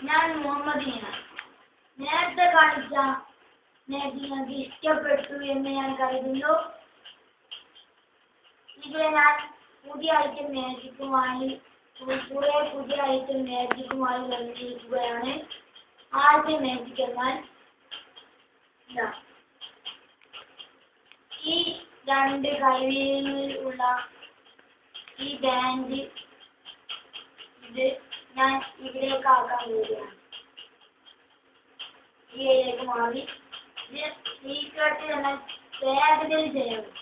ഞാൻ മുഹമ്മദിനെ നേരത്തെ കാണിച്ച നിങ്ങൾക്ക് ഇഷ്ടപ്പെട്ടു എന്ന് ഞാൻ കരുതുന്നു. ഇതിലെ ഞാൻ പുതിയ ഐറ്റം മാജിക്കുമായി പുതിയ ഐറ്റം മാജിക്കുമായി വന്നിരിക്കുകയാണ്. ആദ്യ മാജിക് എന്നാൽ ഈ രണ്ട് കൈകളിലുള്ള ഈ ബാൻഡ് ഇത് ഞാൻ ഇതിലേക്ക് ആക്കാൻ പോവുകയാണ്. ഇതിലേക്ക് മാറി സീക്രട്ട് എന്നാൽ വേഗത്തിൽ ചെയ്യണം.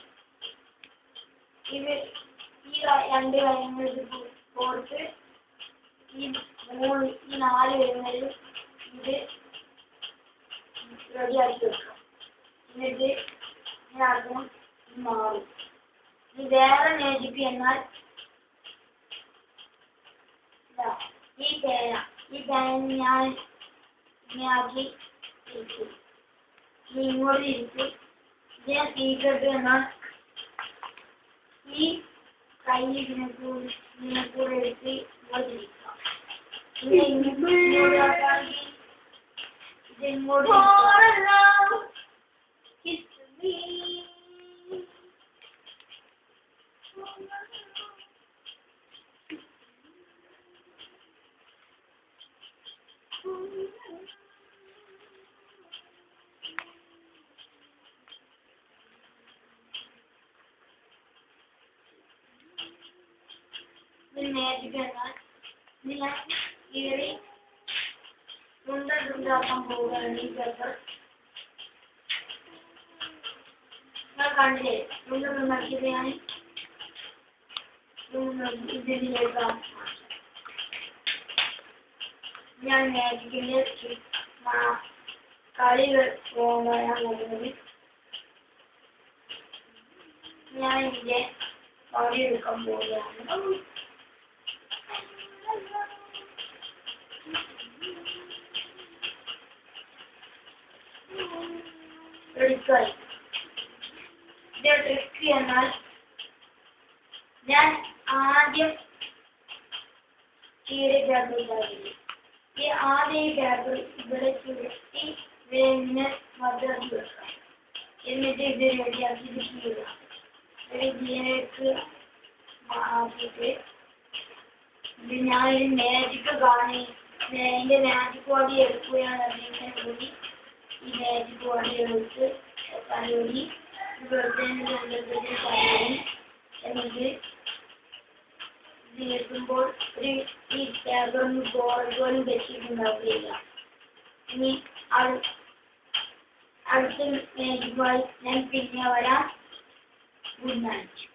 ഇത് ഈ രണ്ട് കാര്യങ്ങളിൽ കോർത്ത് ഈ 4 കാര്യങ്ങളിൽ ഇത് റെഡിയാക്കി വെക്കാം. എന്നിട്ട് ഇതിനകത്തും മാറും. ഇത് വേറെ മാജിക് എന്നാൽ ഈ പേന ഞാൻ ഇങ്ങനെയാക്കി ഇരിക്കും. ഇങ്ങോട്ട് ഇരിക്കും. ഇതിനെ സീക്രട്ട് എന്നാൽ ഈ കൈ ഇതിനെ കൂടെ എടുത്ത് ഇങ്ങോട്ട് ഇരിക്കാം. ഇതിങ്ങോട്ട് മാജിക് എന്നാൽ ഇതിനെ കീറി തുണ്ടാക്കാൻ പോവുകയാണ്. ഈ പേപ്പർ നിങ്ങൾ കണ്ടില്ലേ? തുണ്ടാക്കിയത് ഇതിലേക്ക് ഞാൻ മാജിക്കിന്റെ കളികൾ പോകാൻ നോക്കുന്നത്. ഞാൻ ഇതിന്റെ കളി എടുക്കാൻ പോവുകയാണ്. ഇത് ട്രിക്ക് എന്നാൽ ഞാൻ ആദ്യം ചീര പേപ്പർ ഉണ്ടാക്കില്ല. ഈ ആദ്യം ഈ പേപ്പർ ഇവിടെ ചുരുട്ടി ഇങ്ങനെ മദ്രാക്കി വെക്കാം. എന്നിട്ട് ഇത് റെഡിയാക്കി ഇത് ചെയ്യുക. ഇതിലേക്ക് ആക്കിയിട്ട് ഇത് ഞാനൊരു മാജിക് കാണി എൻ്റെ മാജിക് ബോഡി എടുക്കുകയാണ്. അതിങ്ങനെ കൂടി ഈ മാജിക് ബോഡി എടുത്ത് കലൂരി കലൂരി എന്നിട്ട് ഇത് എത്തുമ്പോൾ ഈ പേപ്പറൊന്ന് ഗോൾ വെച്ചിട്ടുണ്ടാവുകയില്ല. ഇനി അടുത്ത മാജിക്കുമായി ഞാൻ പിന്നെ വരാം. Good night.